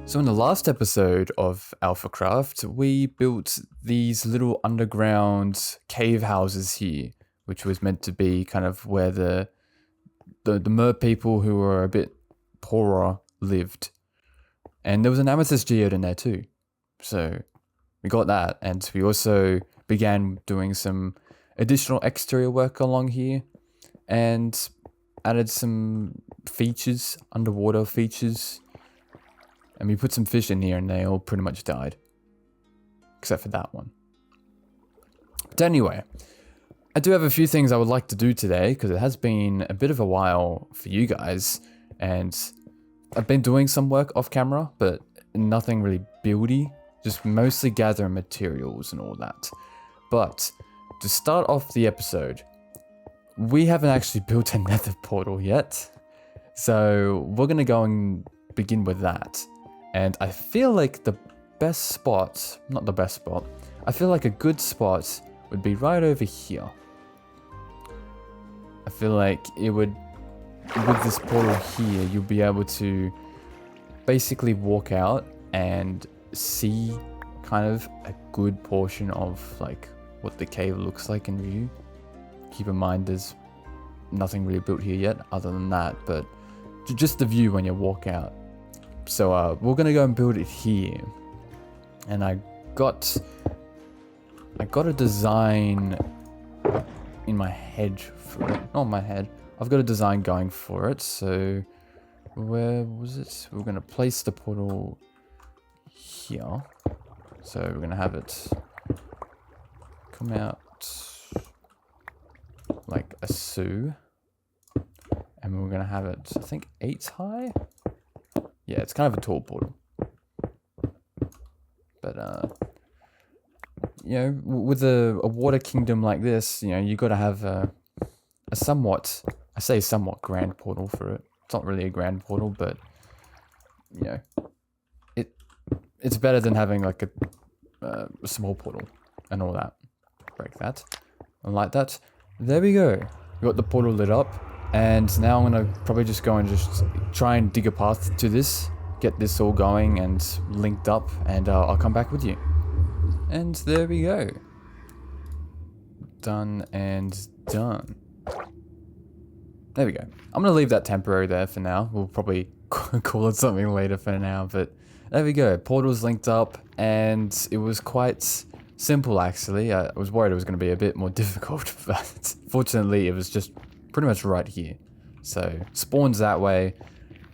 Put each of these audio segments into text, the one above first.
So in the last episode of Alphacraft, we built these little underground cave houses here, which was meant to be kind of where the mer people who were a bit poorer lived. And there was an amethyst geode in there too. So we got that, and we also began doing some additional exterior work along here and added some features, underwater features. And we put some fish in here and they all pretty much died. Except for that one. But anyway, I do have a few things I would like to do today because it has been a bit of a while for you guys. And I've been doing some work off camera, but nothing really buildy. Just mostly gathering materials and all that. But to start off the episode, we haven't actually built a nether portal yet. So we're going to go and begin with that. And I feel like the best spot, not the best spot, I feel like a good spot would be right over here. I feel like it would, with this portal here, you'll be able to basically walk out and see kind of a good portion of like what the cave looks like in view. Keep in mind there's nothing really built here yet other than that, but just the view when you walk out. So we're gonna go and build it here, and I got a design in my head for it. Not my head. I've got a design going for it. So where was it? We're gonna place the portal here. So we're gonna have it come out like a Sue, and we're gonna have it, I think, 8 high. Yeah, it's kind of a tall portal. But, you know, with a water kingdom like this, you know, you got to have a somewhat, I say somewhat grand portal for it. It's not really a grand portal, but, you know, it's better than having like a small portal and all that. Break that. And like that. There we go. We got the portal lit up. And now I'm going to probably just go and just try and dig a path to this, get this all going and linked up, and I'll come back with you. And there we go. Done and done. There we go. I'm going to leave that temporary there for now. We'll probably call it something later for now, but there we go. Portal's linked up, and it was quite simple actually. I was worried it was going to be a bit more difficult, but fortunately it was just pretty much right here. So spawns that way,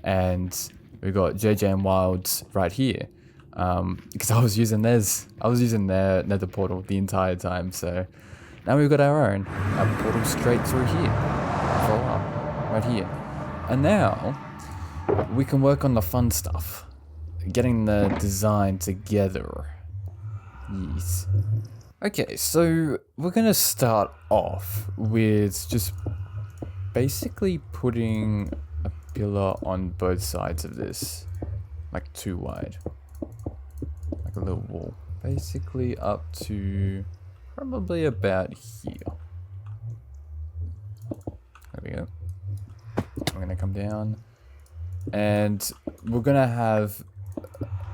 and we got JJ and Wilds right here. Because I was using their nether portal the entire time. So now we've got our own portal straight through here. Voila, right here. And now we can work on the fun stuff, getting the design together. Yes. Okay, so we're gonna start off with just basically putting a pillar on both sides of this, like 2 wide, like a little wall, basically up to probably about here. There we go. We're gonna come down, and we're gonna have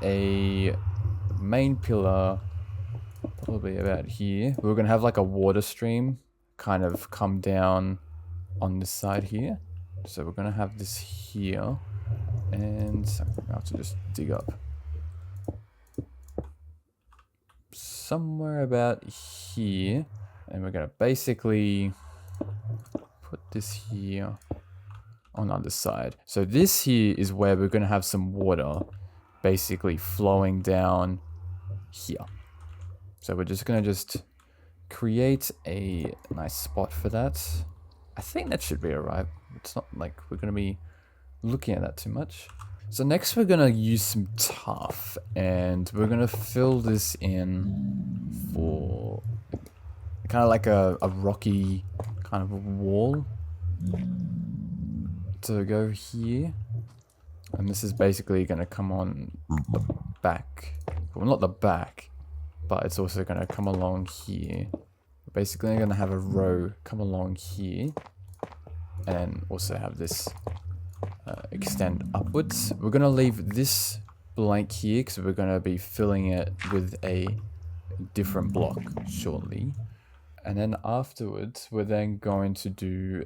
a main pillar probably about here. We're gonna have like a water stream kind of come down on this side here. So we're gonna have this here, and I have to just dig up somewhere about here, and we're gonna basically put this here on the other side. So this here is where we're gonna have some water basically flowing down here. So we're just gonna create a nice spot for that. I think that should be alright. It's not like we're going to be looking at that too much. So next we're going to use some tuff, and we're going to fill this in for kind of like a rocky kind of wall to go here. And this is basically going to come on the back. Well, not the back, but it's also going to come along here. Basically, I'm going to have a row come along here, and also have this extend upwards. We're going to leave this blank here because we're going to be filling it with a different block shortly. And then afterwards, we're then going to do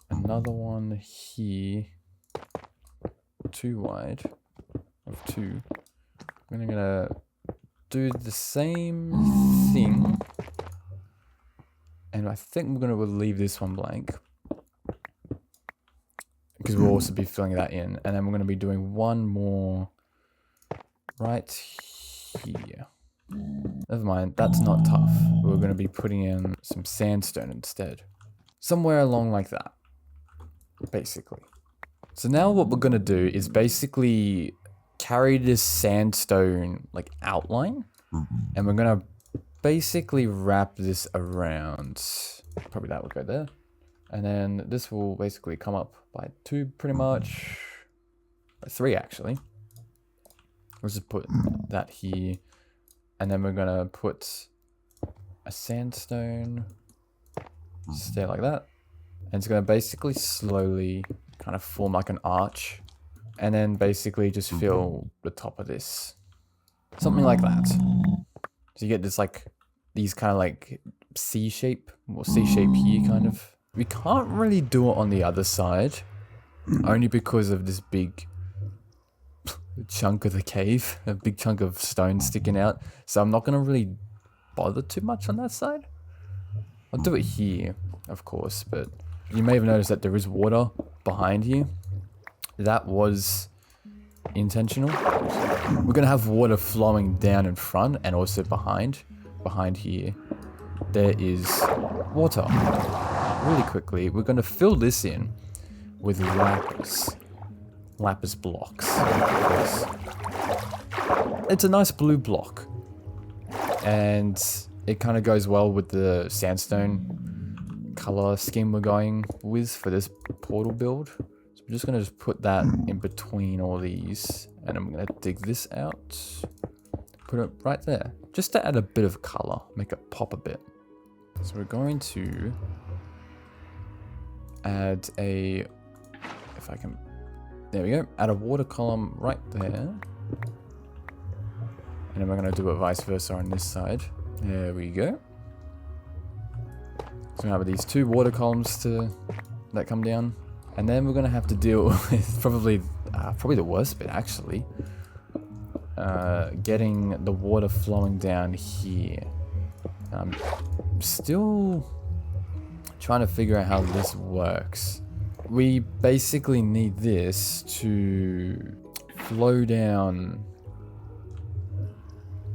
another one here, 2 wide of 2. We're gonna do the same thing, and I think we're gonna leave this one blank because we'll also be filling that in, and then we're gonna be doing one more right here. Never mind, that's not tough. We're gonna be putting in some sandstone instead, somewhere along like that, basically. So now what we're gonna do is basically carry this sandstone like outline, and we're gonna basically wrap this around. Probably that will go there, and then this will basically come up by 2 pretty much, by 3 actually. Let's just put that here, and then we're gonna put a sandstone stay like that, and it's gonna basically slowly kind of form like an arch, and then basically just fill the top of this, something like that. So you get this like, these kind of like C shape, or C shape here kind of. We can't really do it on the other side, only because of this big chunk of the cave, a big chunk of stone sticking out. So I'm not gonna really bother too much on that side. I'll do it here, of course, but you may have noticed that there is water behind here. That was intentional. We're gonna have water flowing down in front and also behind here. There is water. Really quickly, we're gonna fill this in with lapis blocks. It's a nice blue block, and it kind of goes well with the sandstone color scheme we're going with for this portal build. So we're just gonna put that in between all these, and I'm gonna dig this out, put it right there, just to add a bit of color, make it pop a bit. So we're going to add a, if I can, there we go, add a water column right there. And then we're going to do it vice versa on this side. There we go. So we have these 2 water columns that come down. And then we're going to have to deal with probably the worst bit actually. Getting the water flowing down here. I'm still trying to figure out how this works. We basically need this to flow down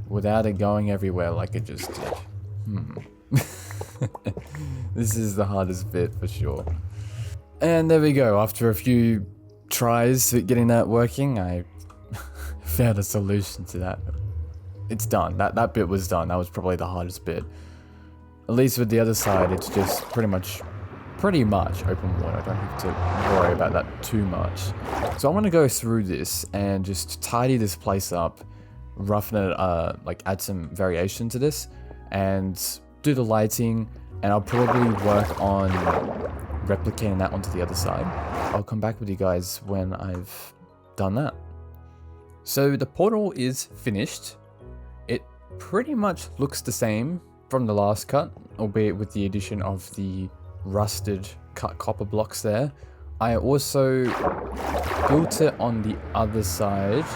without it going everywhere like it just did. This is the hardest bit for sure. And there we go. After a few tries at getting that working, I found a solution to that. It's done. That bit was done. That was probably the hardest bit. At least with the other side, it's just pretty much open water. I don't have to worry about that too much. So I'm gonna go through this and just tidy this place up, roughen it, like add some variation to this, and do the lighting. And I'll probably work on replicating that onto the other side. I'll come back with you guys when I've done that. So the portal is finished. It pretty much looks the same from the last cut, albeit with the addition of the rusted cut copper blocks there. I also built it on the other side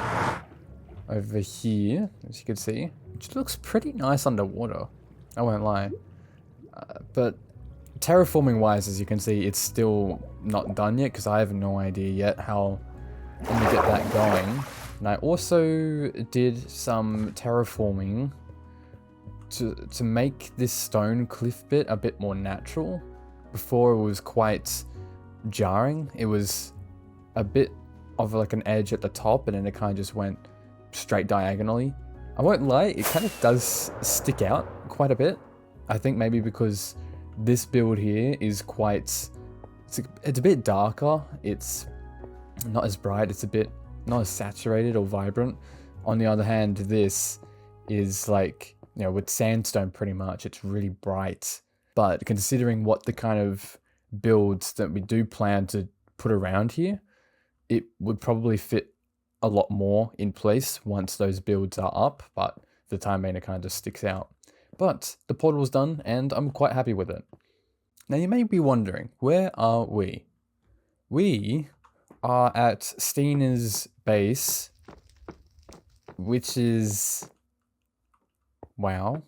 over here, as you can see, which looks pretty nice underwater, I won't lie. But terraforming wise, as you can see, it's still not done yet because I have no idea yet how I'm gonna get that going. And I also did some terraforming to make this stone cliff bit a bit more natural. Before it was quite jarring. It was a bit of like an edge at the top, and then it kind of just went straight diagonally. I won't lie, it kind of does stick out quite a bit. I think maybe because this build here is quite, it's a bit darker. It's not as bright. It's a bit not as saturated or vibrant. On the other hand, this is like, you know, with sandstone pretty much, it's really bright. But considering what the kind of builds that we do plan to put around here, it would probably fit a lot more in place once those builds are up, but for the time being it kind of just sticks out. But the portal's done and I'm quite happy with it. Now you may be wondering, where are we? We are at Stina's base, which is, wow.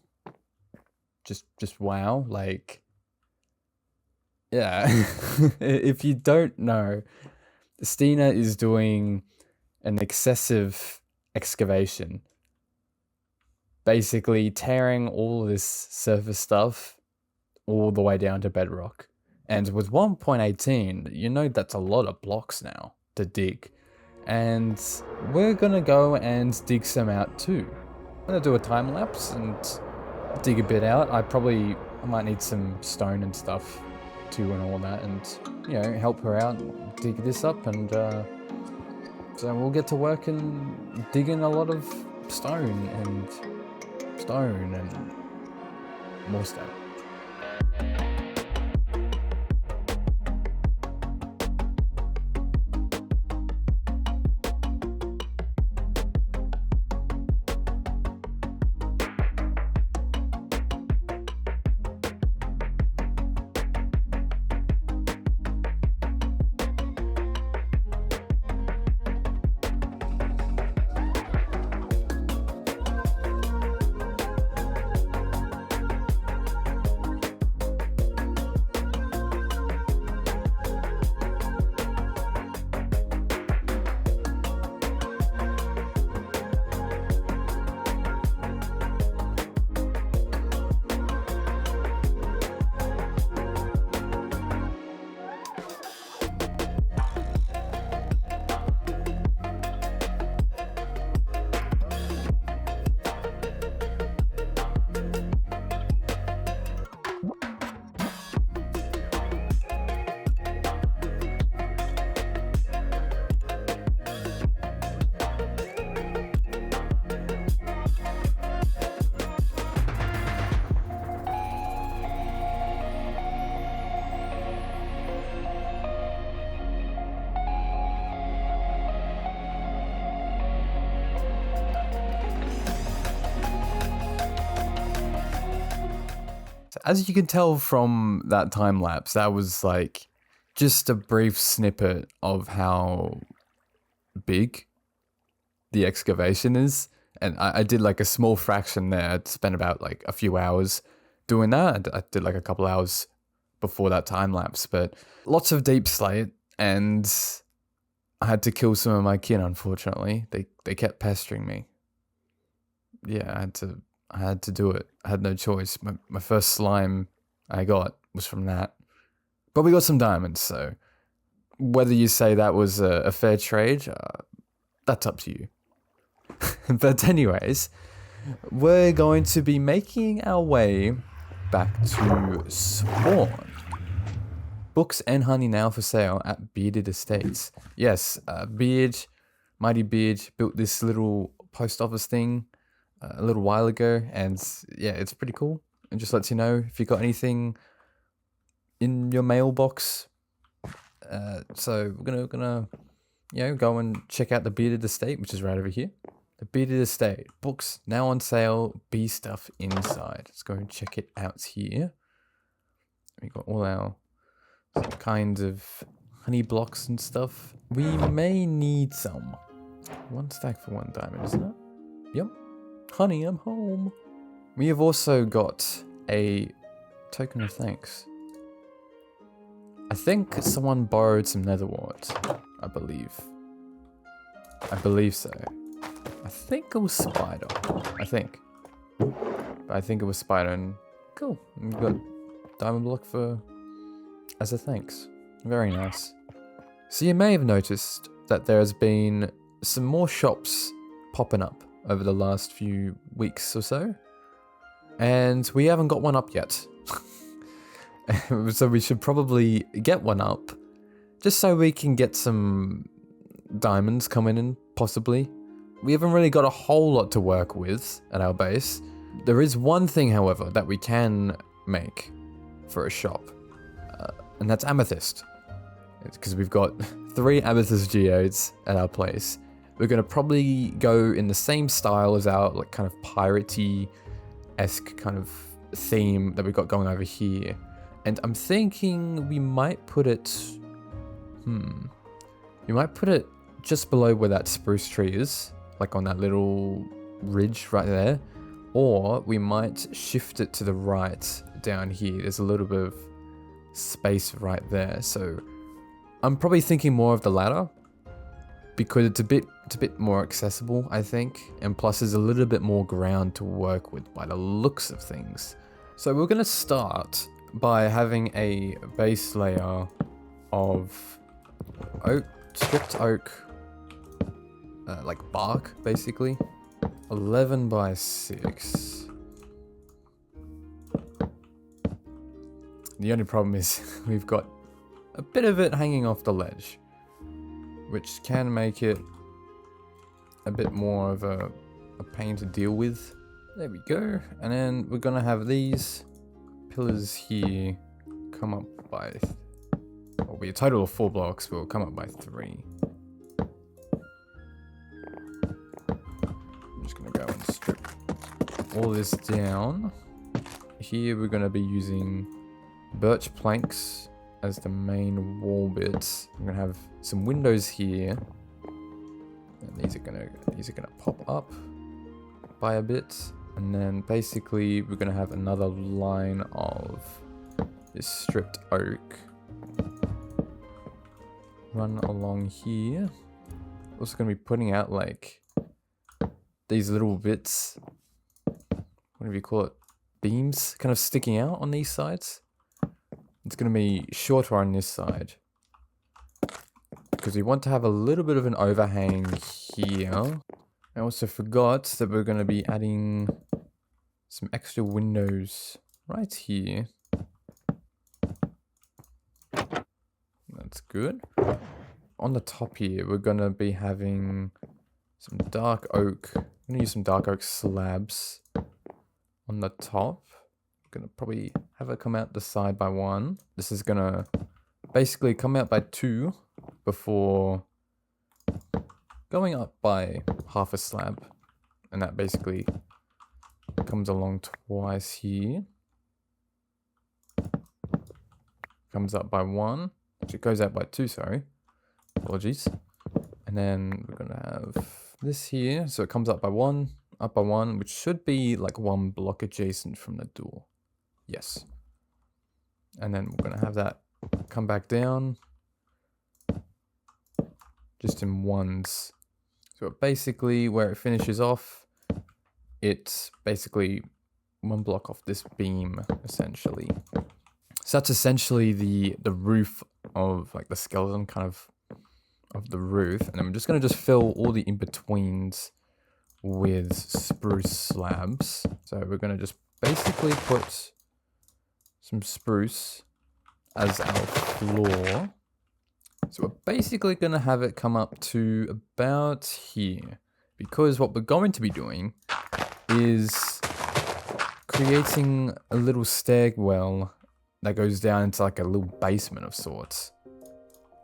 Just wow, like, yeah. If you don't know, Stina is doing an excessive excavation, basically tearing all this surface stuff all the way down to bedrock. And with 1.18, you know that's a lot of blocks now to dig. And we're gonna go and dig some out too. I'm gonna do a time lapse and dig a bit out. I might need some stone and stuff too and all that, and you know, help her out, dig this up, and so we'll get to work and dig in a lot of stone and more stone. As you can tell from that time lapse, that was like just a brief snippet of how big the excavation is. And I did like a small fraction there. I'd spent about like a few hours doing that. I did like a couple hours before that time lapse, but lots of deep slate, and I had to kill some of my kin, unfortunately. They kept pestering me. Yeah, I had to do it. I had no choice. My first slime I got was from that. But we got some diamonds, so whether you say that was a fair trade, that's up to you. But anyways, we're going to be making our way back to spawn. Books and honey now for sale at Bearded Estates. Yes, Mighty Beard built this little post office thing a little while ago, and yeah, it's pretty cool. And just lets you know if you got anything in your mailbox. So we're gonna go and check out the Bearded Estate, which is right over here. The Bearded Estate, books now on sale, bee stuff inside. Let's go and check it out here. We got all our kinds of honey blocks and stuff. We may need some. 1 stack for 1 diamond, isn't it? Yep. Honey, I'm home. We have also got a token of thanks. I think someone borrowed some nether warts, I believe. I believe so. I think it was Spider. I think it was Spider, and cool. We got diamond block as a thanks. Very nice. So you may have noticed that there has been some more shops popping up over the last few weeks or so, and we haven't got one up yet. So we should probably get one up, just so we can get some diamonds coming in, possibly. We haven't really got a whole lot to work with at our base. There is one thing, however, that we can make for a shop, and that's amethyst. Because we've got 3 amethyst geodes at our place, we're going to probably go in the same style as our like kind of piratey-esque kind of theme that we got going over here. And I'm thinking we might put it... We might put it just below where that spruce tree is, like on that little ridge right there. Or we might shift it to the right down here. There's a little bit of space right there. So I'm probably thinking more of the latter because it's a bit more accessible, I think. And plus there's a little bit more ground to work with by the looks of things. So we're going to start by having a base layer of oak, stripped oak, like bark basically. 11 by 6. The only problem is we've got a bit of it hanging off the ledge, which can make it a bit more of a pain to deal with. There we go. And then we're gonna have these pillars here come up by, will be a total of 4 blocks, but will come up by 3. Go and strip all this down. Here we're going to be using birch planks as the main wall bits. I'm going to have some windows here, and these are going to pop up by a bit, and then basically we're going to have another line of this stripped oak run along here. Also going to be putting out like these little bits, whatever you call it, beams kind of sticking out on these sides. It's going to be shorter on this side because we want to have a little bit of an overhang here. I also forgot that we're going to be adding some extra windows right here. That's good. On the top here, we're going to be having some dark oak. I'm going to use some dark oak slabs on the top. I'm going to probably have it come out the side by 1. This is going to basically come out by 2 before going up by half a slab. And that basically comes along twice here. Comes up by 1. Actually, it goes out by 2, sorry. Apologies. And then we're going to have this here. So it comes up by 1, which should be like 1 block adjacent from the door. Yes. And then we're going to have that come back down just in ones. So basically where it finishes off, it's basically 1 block off this beam essentially. So that's essentially the roof of like the skeleton kind of the roof, and I'm just going to fill all the in-betweens with spruce slabs. So we're going to just basically put some spruce as our floor. So we're basically going to have it come up to about here, because what we're going to be doing is creating a little stairwell that goes down into like a little basement of sorts.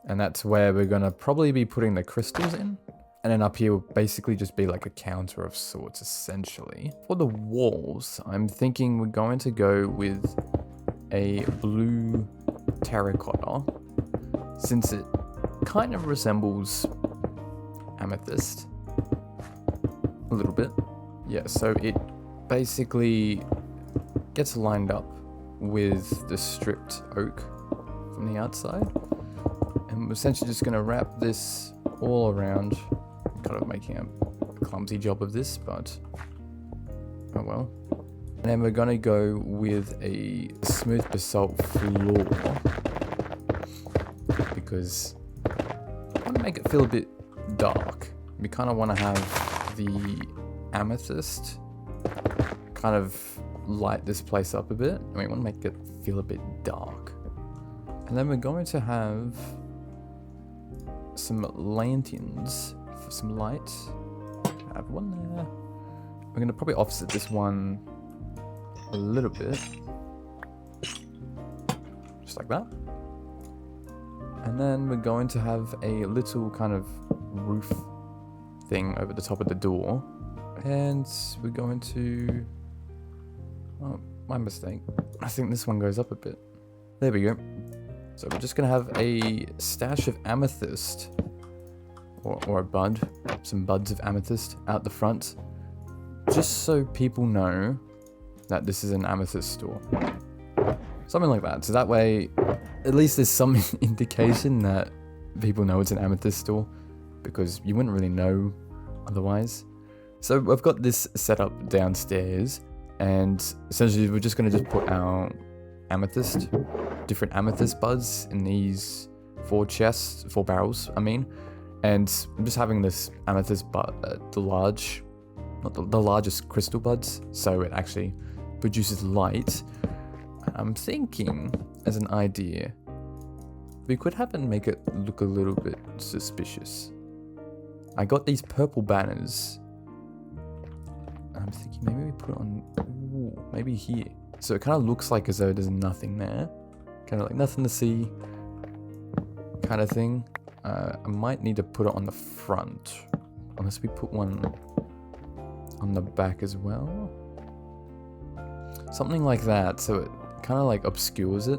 And that's where we're going to probably be putting the crystals in. And then up here will basically just be like a counter of sorts, essentially. For the walls, I'm thinking we're going to go with a blue terracotta, since it kind of resembles amethyst a little bit. Yeah, so it basically gets lined up with the stripped oak from the outside. And we're essentially just going to wrap this all around. Kind of making a clumsy job of this, but oh well. And then we're going to go with a smooth basalt floor, because I want to make it feel a bit dark. We kind of want to have the amethyst kind of light this place up a bit, and we want to make it feel a bit dark. And then we're going to have some lanterns for some light. I have one there. We're going to probably offset this one a little bit, just like that. And then we're going to have a little kind of roof thing over the top of the door. And we're going to... Oh, my mistake. I think this one goes up a bit. There we go. So we're just going to have a stash of amethyst. Or a bud. Some buds of amethyst out the front. Just so people know that this is an amethyst store. Something like that. So that way, at least there's some indication that people know it's an amethyst store. Because you wouldn't really know otherwise. So I've got this set up downstairs. And essentially we're just going to just put our amethyst. Different amethyst buds in these 4 barrels, I mean. And I'm just having this amethyst bud, the largest crystal buds, so it actually produces light. I'm thinking, as an idea, we could have and make it look a little bit suspicious. I got these purple banners. I'm thinking maybe we put it on, maybe here. So it kind of looks like as though there's nothing there. Kind of like nothing to see kind of thing. I might need to put it on the front, unless we put one on the back as well. Something like that, so it kind of like obscures it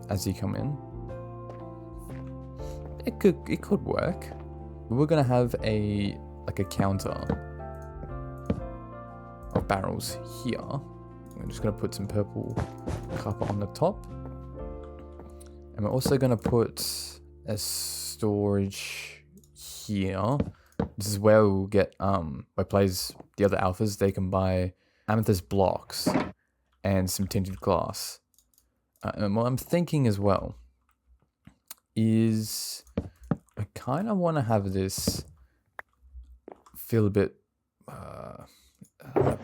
as you come in. It could work. We're gonna have a counter of barrels here. I'm just gonna put some purple carpet on the top, and we're also gonna put a storage here. This is where we'll get where players, the other alphas, they can buy amethyst blocks and some tinted glass. And what I'm thinking as well is I kind of want to have this feel a bit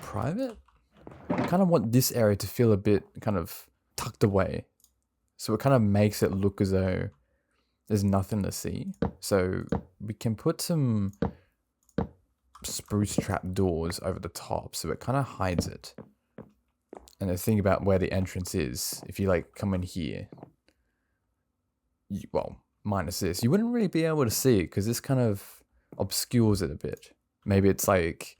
private. I kind of want this area to feel a bit kind of tucked away, so it kind of makes it look as though there's nothing to see. So we can put some spruce trap doors over the top, so it kind of hides it. And the thing about where the entrance is, if you like come in here, well, minus this, you wouldn't really be able to see it because this kind of obscures it a bit. Maybe it's like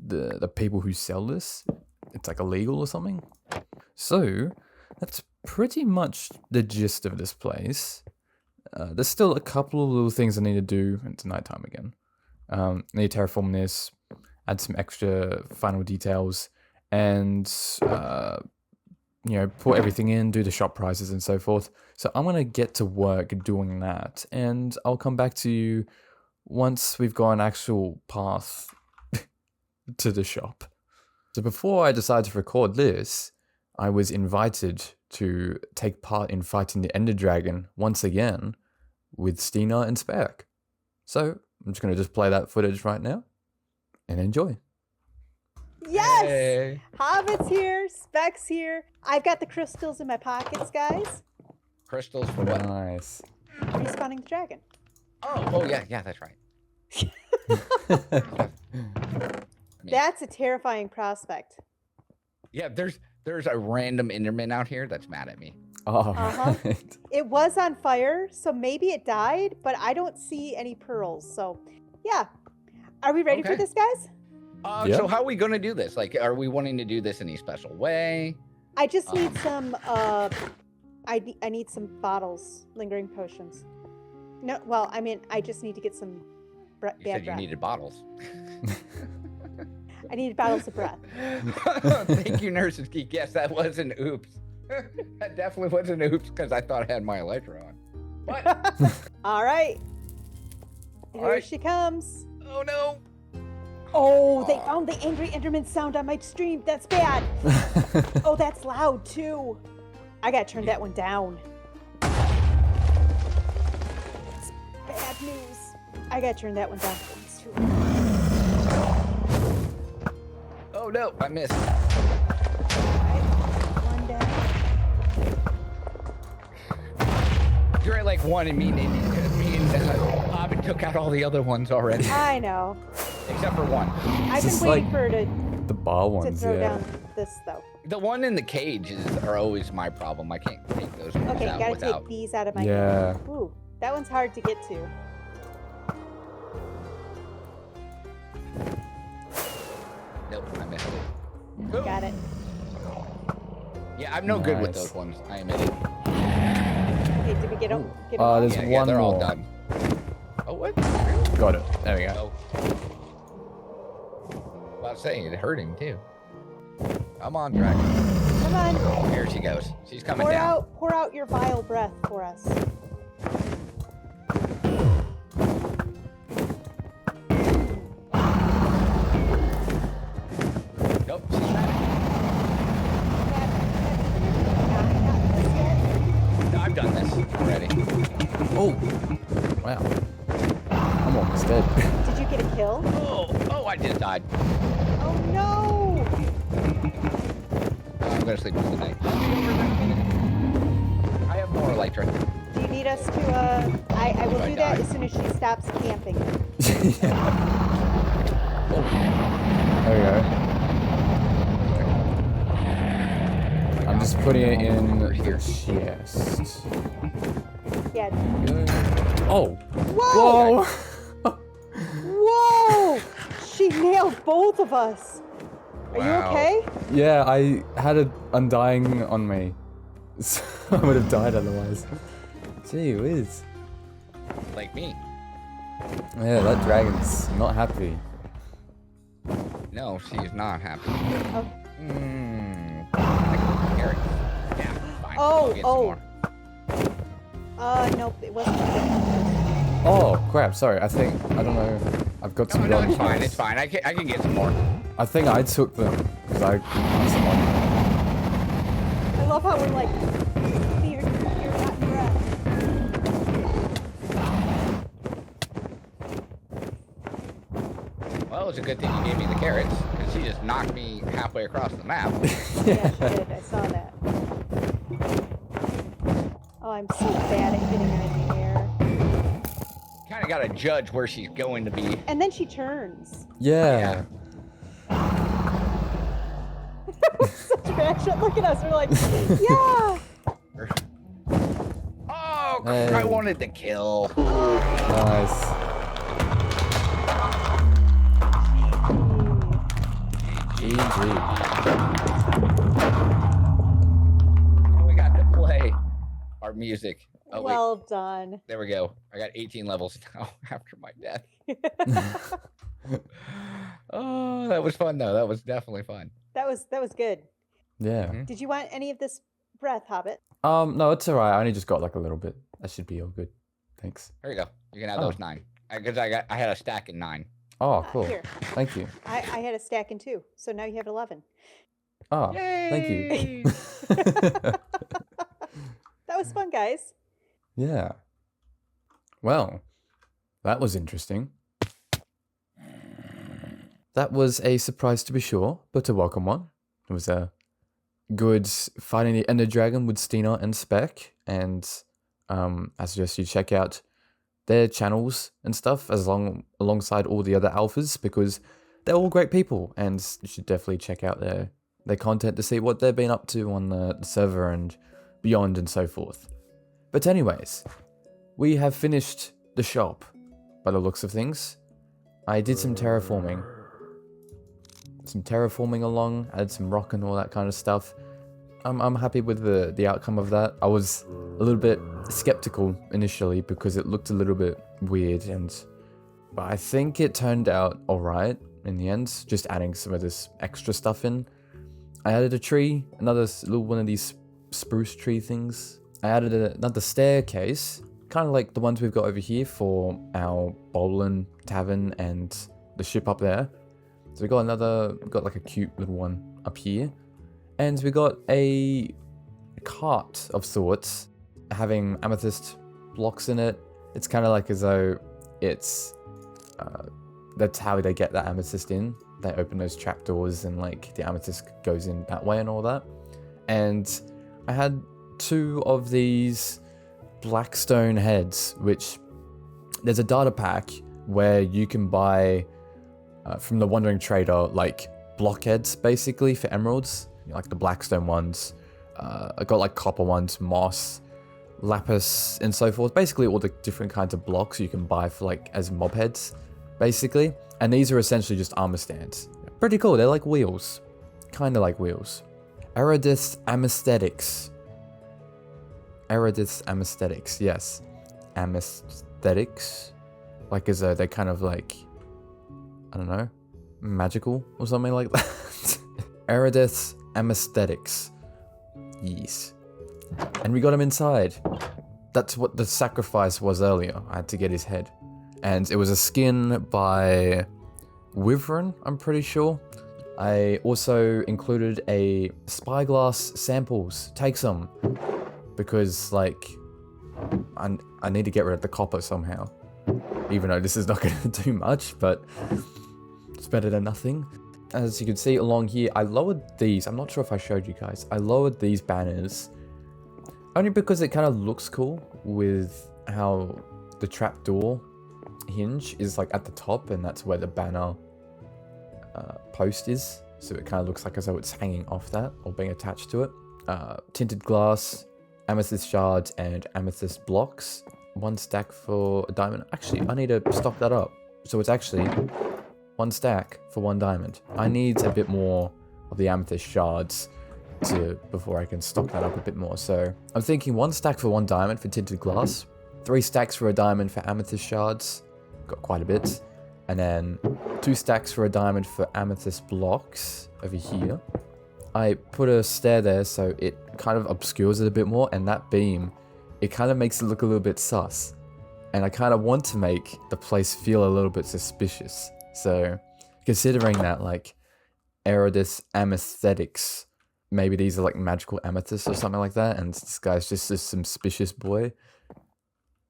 the people who sell this, it's like illegal or something. So that's pretty much the gist of this place. There's still a couple of little things I need to do. It's nighttime again. I need to terraform this, add some extra final details, and put everything in, do the shop prices and so forth. So I'm gonna get to work doing that, and I'll come back to you once we've got an actual path to the shop. So before I decided to record this, I was invited to take part in fighting the Ender Dragon once again with Stina and Spec. So I'm just going to just play that footage right now and enjoy. Yes! Hey. Hobbit's here, Spec's here. I've got the crystals in my pockets, guys. Crystals for what? Nice. Respawning the dragon. Oh yeah, that's right. That's a terrifying prospect. Yeah, there's a random Enderman out here that's mad at me. Oh, right. It was on fire, so maybe it died, but I don't see any pearls. So, yeah. Are we ready for this, guys? Yeah. So how are we going to do this? Like, are we wanting to do this in a special way? I just need some, I need some bottles, lingering potions. No, well, I mean, I just need to get some You said you needed bottles. I needed bottles of breath. Thank you, Nurse's Geek. Yes, that was an oops. That definitely was an oops because I thought I had my elytra on. But All right. Here right. she comes. oh no. Oh, they found the angry Enderman sound on my stream. That's bad. Oh, that's loud too. I gotta turn that one down. That's bad news. I gotta turn that one down. It's too loud. Oh no, I missed. Alright, one down. You're at like one, and me and Hobbit took out all the other ones already, I know. except for one. I've This been is waiting for her The bar to ones, throw yeah. down this though. The one in the cage are always my problem. I can't take those ones Okay, out gotta without. take these out of my Yeah. Ooh, that one's hard to get to. I missed it. Boom. Got it. Yeah, I'm no good with Nice. those ones. I admit it. Okay, did we get them? Get 'em all? There's Yeah, one they're all more. done. Oh, what? Got it. There we go. I was saying it hurt him too. Come on, dragon. Come on. Here she goes. She's coming down. Pour out your vile breath for us. Nope, she's not. No, I've done this already. Oh, wow. I'm almost dead. Did you get a kill? Oh, I just died. Oh no! I'm gonna sleep for the night. I have more elytra. Do you need us to, I will do that as soon as she stops camping. There we go. I'm just putting it in the chest. Yeah. Oh! Whoa! Whoa! Whoa! She nailed both of us. Are you Wow. okay? Yeah, I had an undying on me. So I would have died otherwise. Gee whiz. Like me. Yeah, that dragon's not happy. No, she's not happy. Oh. Carrot. Yeah, fine. I'll get some more. Nope, it wasn't. Oh, crap, sorry. I don't know. I've got some No, wrong it's fine. parts. It's fine. I can get some more. I think I took them because I passed them on. I love how we're like, you're not breath. Well, it's a good thing you gave me the carrots, because she just knocked me halfway across the map. Yeah, she did. I saw that. Oh, I'm so bad at hitting her in the air. Kind of got to judge where she's going to be. And then she turns. Yeah. Such a bad shot. Look at us. We're like, yeah. Oh, Hey. I wanted to kill. Nice. GG. We got to play our music. Oh, Well done. there we go. I got 18 levels now after my death. Oh, that was fun though. That was definitely fun. That was good. Yeah. Did you want any of this breath, Hobbit? No, it's alright. I only just got like a little bit. That should be all good. Thanks. Here you go. You can have Oh. those 9. Because I had a stack in 9. Oh, cool. Here. Thank you. I had a stack in 2, so now you have 11. Oh, thank you. Yay! That was fun, guys. Yeah. Well, that was interesting. That was a surprise to be sure, but a welcome one. It was a good fighting the Ender Dragon with Stina and Spec, and I suggest you check out their channels and stuff alongside all the other alphas, because they're all great people, and you should definitely check out their content to see what they've been up to on the server and beyond and so forth. But anyways, we have finished the shop by the looks of things. I did some terraforming along, added some rock and all that kind of stuff. I'm happy with the outcome of that. I was a little bit skeptical initially because it looked a little bit weird, but I think it turned out alright in the end, just adding some of this extra stuff in. I added a tree, another little one of these spruce tree things. I added another staircase, kind of like the ones we've got over here for our Bowlin Tavern and the ship up there. So we got like a cute little one up here. And we got a cart of sorts, having amethyst blocks in it. It's kind of like as though it's, that's how they get that amethyst in. They open those trapdoors and like the amethyst goes in that way and all that. And I had 2 of these blackstone heads, which there's a data pack where you can buy from the Wandering Trader like blockheads basically for emeralds, like the blackstone ones. I got like copper ones, moss, lapis, and so forth. Basically all the different kinds of blocks you can buy for like as mob heads, basically. And these are essentially just armor stands. Pretty cool. They're like wheels. Kind of like wheels. Eridith Amesthetics. Eridith Amesthetics, yes. Amesthetics. Like as though they're kind of like, I don't know, magical or something like that. Eridith Amesthetics. Yes. And we got him inside. That's what the sacrifice was earlier. I had to get his head. And it was a skin by Wyvryen, I'm pretty sure. I also included a spyglass samples. Take some. Because, like, I need to get rid of the copper somehow. Even though this is not going to do much, but it's better than nothing. As you can see along here, I lowered these. I'm not sure if I showed you guys. I lowered these banners. Only because it kind of looks cool with how the trapdoor hinge is like at the top, and that's where the banner post is. So it kind of looks like as though it's hanging off that or being attached to it. Tinted glass, amethyst shards, and amethyst blocks. 1 stack for a diamond. Actually, I need to stock that up. So it's actually 1 stack for 1 diamond. I need a bit more of the amethyst shards before I can stock that up a bit more. So I'm thinking 1 stack for 1 diamond for tinted glass, 3 stacks for a diamond for amethyst shards, got quite a bit, and then 2 stacks for a diamond for amethyst blocks over here. I put a stair there so it kind of obscures it a bit more, and that beam, it kind of makes it look a little bit sus. And I kind of want to make the place feel a little bit suspicious. So considering that, like, Eridith Amesthetics, maybe these are like magical amethysts or something like that, and this guy's just a suspicious boy.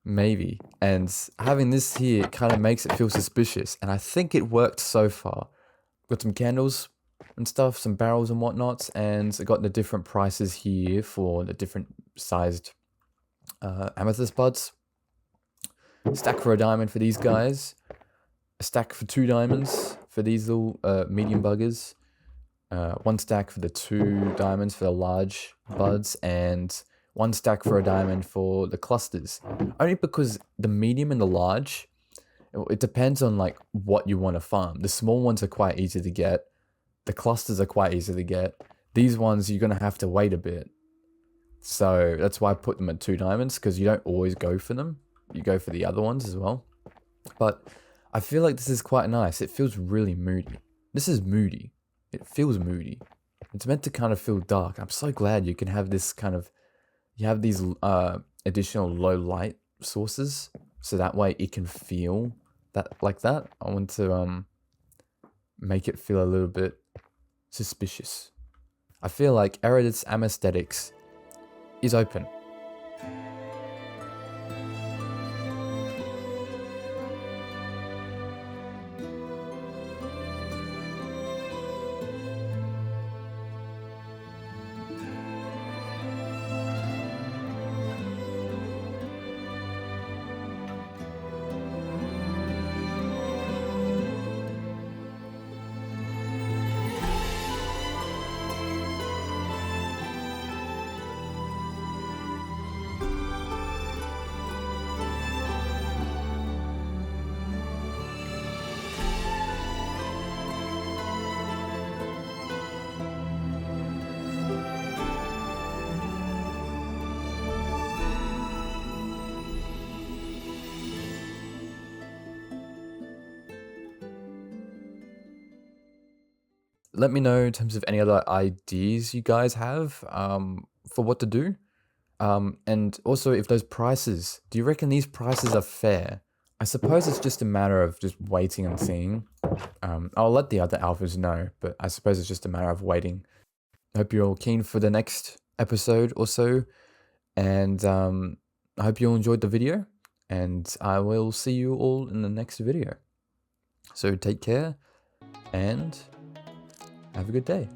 Maybe. And having this here kind of makes it feel suspicious, and I think it worked so far. Got some candles and stuff, some barrels and whatnot, and I got the different prices here for the different sized amethyst buds. A stack for a diamond for these guys. A stack for 2 diamonds for these little medium buggers. 1 stack for the 2 diamonds for the large buds, and 1 stack for a diamond for the clusters. Only because the medium and the large, it depends on like what you want to farm. The small ones are quite easy to get. The clusters are quite easy to get. These ones you're going to have to wait a bit. So that's why I put them at 2 diamonds, because you don't always go for them. You go for the other ones as well. But I feel like this is quite nice. It feels really moody. This is moody. It feels moody. It's meant to kind of feel dark. I'm so glad you can have this kind of... You have these additional low light sources. So that way it can feel that like that. I want to make it feel a little bit suspicious. I feel like Eridith's Amesthetics is open. Let me know in terms of any other ideas you guys have for what to do. And also, if those prices, do you reckon these prices are fair? I suppose it's just a matter of just waiting and seeing. I'll let the other alphas know, but I suppose it's just a matter of waiting. I hope you're all keen for the next episode or so. And I hope you all enjoyed the video. And I will see you all in the next video. So take care and... have a good day.